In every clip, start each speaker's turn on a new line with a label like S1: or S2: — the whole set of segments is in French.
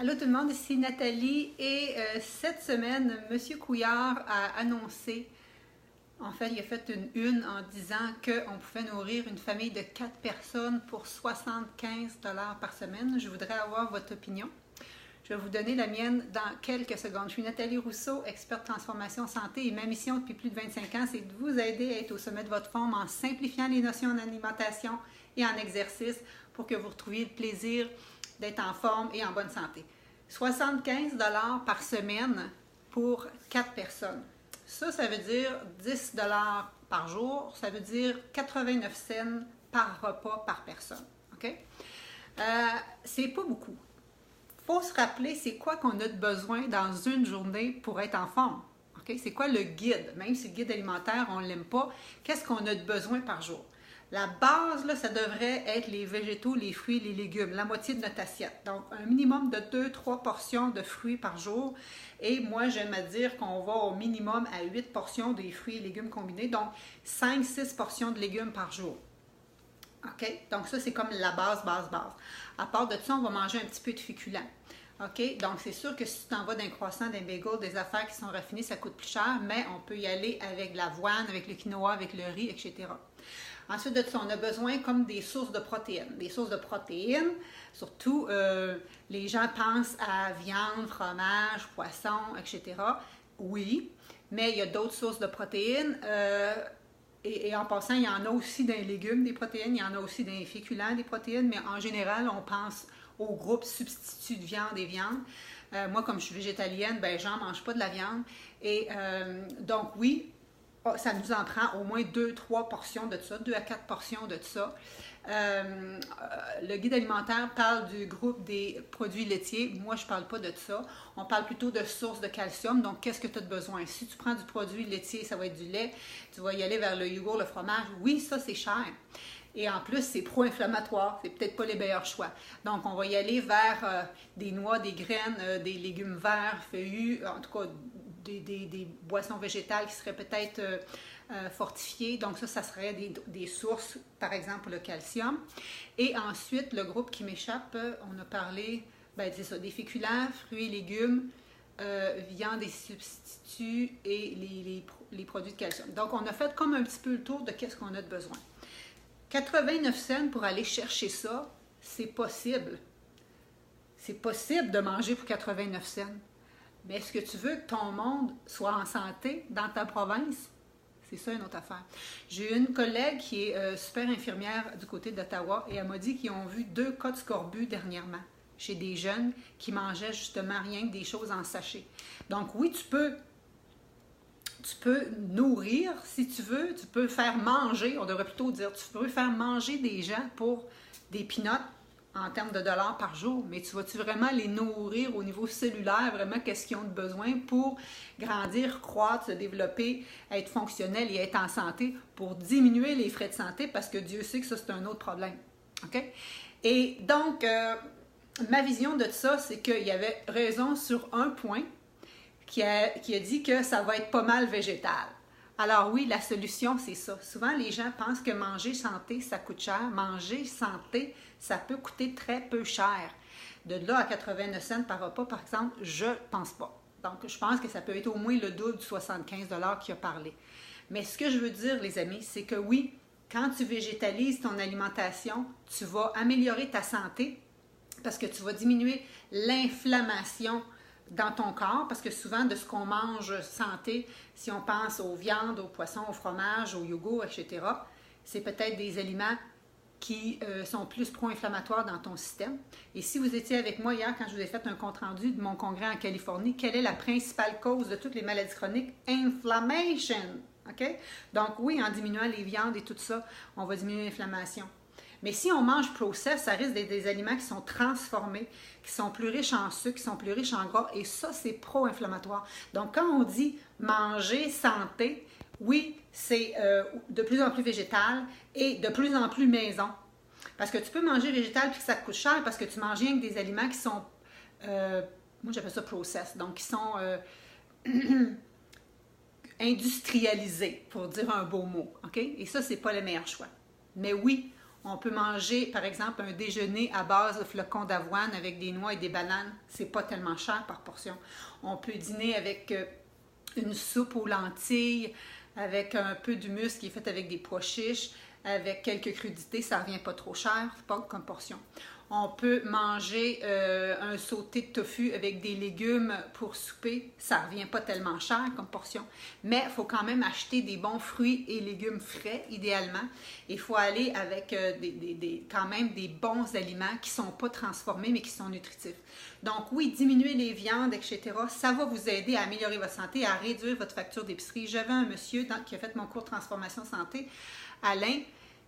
S1: Allô tout le monde, ici Nathalie et cette semaine, M. Couillard a annoncé, en fait, il a fait une en disant qu'on pouvait nourrir une famille de 4 personnes pour 75 $ par semaine. Je voudrais avoir votre opinion. Je vais vous donner la mienne dans quelques secondes. Je suis Nathalie Rousseau, experte transformation santé et ma mission depuis plus de 25 ans, c'est de vous aider à être au sommet de votre forme en simplifiant les notions en alimentation et en exercice pour que vous retrouviez le plaisir d'être en forme et en bonne santé. 75 $ par semaine pour 4 personnes. Ça veut dire 10 $ par jour. Ça veut dire 89 cents par repas par personne. OK? C'est pas beaucoup. Il faut se rappeler c'est quoi qu'on a de besoin dans une journée pour être en forme. OK? C'est quoi le guide? Même si le guide alimentaire, on ne l'aime pas, qu'est-ce qu'on a de besoin par jour? La base, là, ça devrait être les végétaux, les fruits, les légumes, la moitié de notre assiette. Donc, un minimum de 2-3 portions de fruits par jour. Et moi, j'aime à dire qu'on va au minimum à 8 portions des fruits et légumes combinés. Donc, 5-6 portions de légumes par jour. OK? Donc, ça, c'est comme la base. À part de ça, on va manger un petit peu de féculents. OK? Donc, c'est sûr que si tu t'en vas d'un croissant, d'un bagel, des affaires qui sont raffinées, ça coûte plus cher, mais on peut y aller avec l'avoine, avec le quinoa, avec le riz, etc. Ensuite de ça, on a besoin comme des sources de protéines. Des sources de protéines, surtout, les gens pensent à viande, fromage, poisson, etc. Oui, mais il y a d'autres sources de protéines. Et en passant, il y en a aussi dans les légumes des protéines, il y en a aussi dans les féculents des protéines, mais en général, on pense au groupe substitut de viande et viande. Moi, comme je suis végétalienne, ben j'en mange pas de la viande. Et donc, oui, ça nous en prend au moins 2-3 portions de ça, 2 à 4 portions de ça. Le guide alimentaire parle du groupe des produits laitiers. Moi, je ne parle pas de ça. On parle plutôt de sources de calcium. Donc, qu'est-ce que tu as besoin? Si tu prends du produit laitier, ça va être du lait. Tu vas y aller vers le yogourt, le fromage. Oui, ça, c'est cher. Et en plus, c'est pro-inflammatoire. C'est peut-être pas les meilleurs choix. Donc, on va y aller vers des noix, des graines, des légumes verts, feuillus, en tout cas, des boissons végétales qui seraient peut-être fortifiées. Donc ça serait des sources, par exemple, pour le calcium. Et ensuite, le groupe qui m'échappe, on a parlé, ben, c'est ça, des féculents, fruits, légumes, viande et substituts et les produits de calcium. Donc, on a fait comme un petit peu le tour de qu'est-ce qu'on a de besoin. 89 cents pour aller chercher ça, c'est possible. C'est possible de manger pour 89 cents. Mais est-ce que tu veux que ton monde soit en santé dans ta province? C'est ça une autre affaire. J'ai une collègue qui est super infirmière du côté d'Ottawa et elle m'a dit qu'ils ont vu 2 cas de scorbut dernièrement chez des jeunes qui mangeaient justement rien que des choses en sachet. Donc oui, tu peux nourrir si tu veux, tu peux faire manger, on devrait plutôt dire, tu peux faire manger des gens pour des peanuts en termes de dollars par jour, mais tu vas-tu vraiment les nourrir au niveau cellulaire, vraiment qu'est-ce qu'ils ont de besoin pour grandir, croître, se développer, être fonctionnel et être en santé, pour diminuer les frais de santé, parce que Dieu sait que ça, c'est un autre problème. OK? Et donc, ma vision de ça, c'est qu'il y avait raison sur un point qui a dit que ça va être pas mal végétal. Alors oui, la solution, c'est ça. Souvent, les gens pensent que manger santé, ça coûte cher. Manger santé, ça peut coûter très peu cher. De là à 89 cents par repas, par exemple, je ne pense pas. Donc, je pense que ça peut être au moins le double du 75 $ qu'il a parlé. Mais ce que je veux dire, les amis, c'est que oui, quand tu végétalises ton alimentation, tu vas améliorer ta santé parce que tu vas diminuer l'inflammation dans ton corps, parce que souvent, de ce qu'on mange santé, si on pense aux viandes, aux poissons, au fromage, au yogourt, etc., c'est peut-être des aliments qui sont plus pro-inflammatoires dans ton système. Et si vous étiez avec moi hier, quand je vous ai fait un compte-rendu de mon congrès en Californie, quelle est la principale cause de toutes les maladies chroniques? Inflammation! OK? Donc oui, en diminuant les viandes et tout ça, on va diminuer l'inflammation. Mais si on mange process, ça risque d'être des aliments qui sont transformés, qui sont plus riches en sucre, qui sont plus riches en gras, et ça, c'est pro-inflammatoire. Donc, quand on dit manger santé, oui, c'est de plus en plus végétal et de plus en plus maison. Parce que tu peux manger végétal puis que ça te coûte cher parce que tu manges rien que des aliments qui sont, moi j'appelle ça process, donc qui sont industrialisés, pour dire un beau mot. OK? Et ça, c'est pas le meilleur choix. Mais oui, On peut manger, par exemple, un déjeuner à base de flocons d'avoine avec des noix et des bananes. C'est pas tellement cher par portion. On peut dîner avec une soupe aux lentilles, avec un peu d'humus qui est fait avec des pois chiches, avec quelques crudités. Ça revient pas trop cher, pas comme portion. On peut manger un sauté de tofu avec des légumes pour souper. Ça ne revient pas tellement cher comme portion. Mais il faut quand même acheter des bons fruits et légumes frais, idéalement. Il faut aller avec quand même des bons aliments qui ne sont pas transformés, mais qui sont nutritifs. Donc oui, diminuer les viandes, etc., ça va vous aider à améliorer votre santé, à réduire votre facture d'épicerie. J'avais un monsieur qui a fait mon cours de transformation santé, Alain,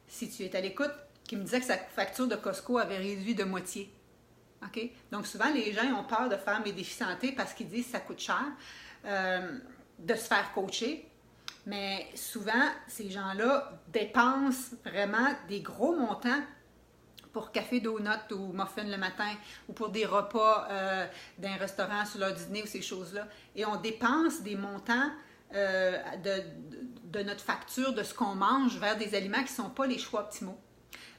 S1: si tu es à l'écoute, qui me disait que sa facture de Costco avait réduit de moitié. OK? Donc, souvent, les gens ont peur de faire mes défis santé parce qu'ils disent que ça coûte cher de se faire coacher. Mais souvent, ces gens-là dépensent vraiment des gros montants pour café, donut ou muffin le matin ou pour des repas d'un restaurant sur leur dîner ou ces choses-là. Et on dépense des montants de notre facture, de ce qu'on mange, vers des aliments qui ne sont pas les choix optimaux.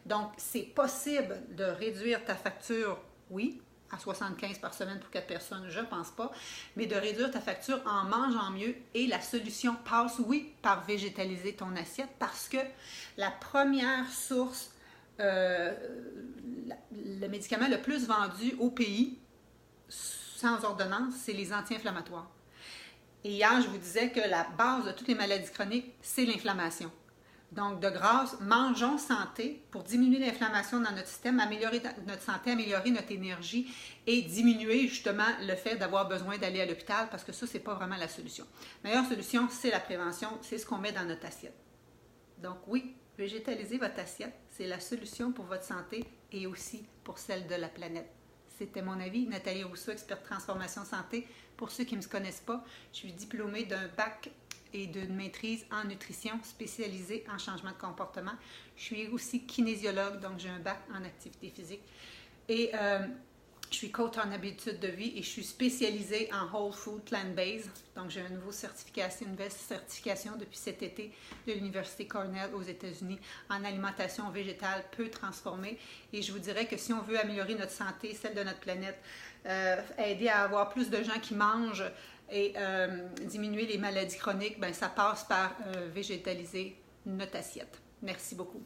S1: Donc, c'est possible de réduire ta facture, oui, à 75 par semaine pour 4 personnes, je ne pense pas, mais de réduire ta facture en mangeant mieux. Et la solution passe, oui, par végétaliser ton assiette parce que la première source, le médicament le plus vendu au pays, sans ordonnance, c'est les anti-inflammatoires. Et hier, je vous disais que la base de toutes les maladies chroniques, c'est l'inflammation. Donc, de grâce, mangeons santé pour diminuer l'inflammation dans notre système, améliorer notre santé, améliorer notre énergie et diminuer justement le fait d'avoir besoin d'aller à l'hôpital parce que ça, ce n'est pas vraiment la solution. La meilleure solution, c'est la prévention, c'est ce qu'on met dans notre assiette. Donc oui, végétaliser votre assiette, c'est la solution pour votre santé et aussi pour celle de la planète. C'était mon avis. Nathalie Rousseau, experte transformation santé. Pour ceux qui ne me connaissent pas, je suis diplômée d'un bac et d'une maîtrise en nutrition spécialisée en changement de comportement. Je suis aussi kinésiologue, donc j'ai un bac en activité physique. Et je suis coach en habitudes de vie et je suis spécialisée en Whole Food Plant-Based. Donc j'ai une nouvelle certification depuis cet été de l'Université Cornell aux États-Unis en alimentation végétale peu transformée. Et je vous dirais que si on veut améliorer notre santé, celle de notre planète, aider à avoir plus de gens qui mangent et diminuer les maladies chroniques, ben, ça passe par végétaliser notre assiette. Merci beaucoup.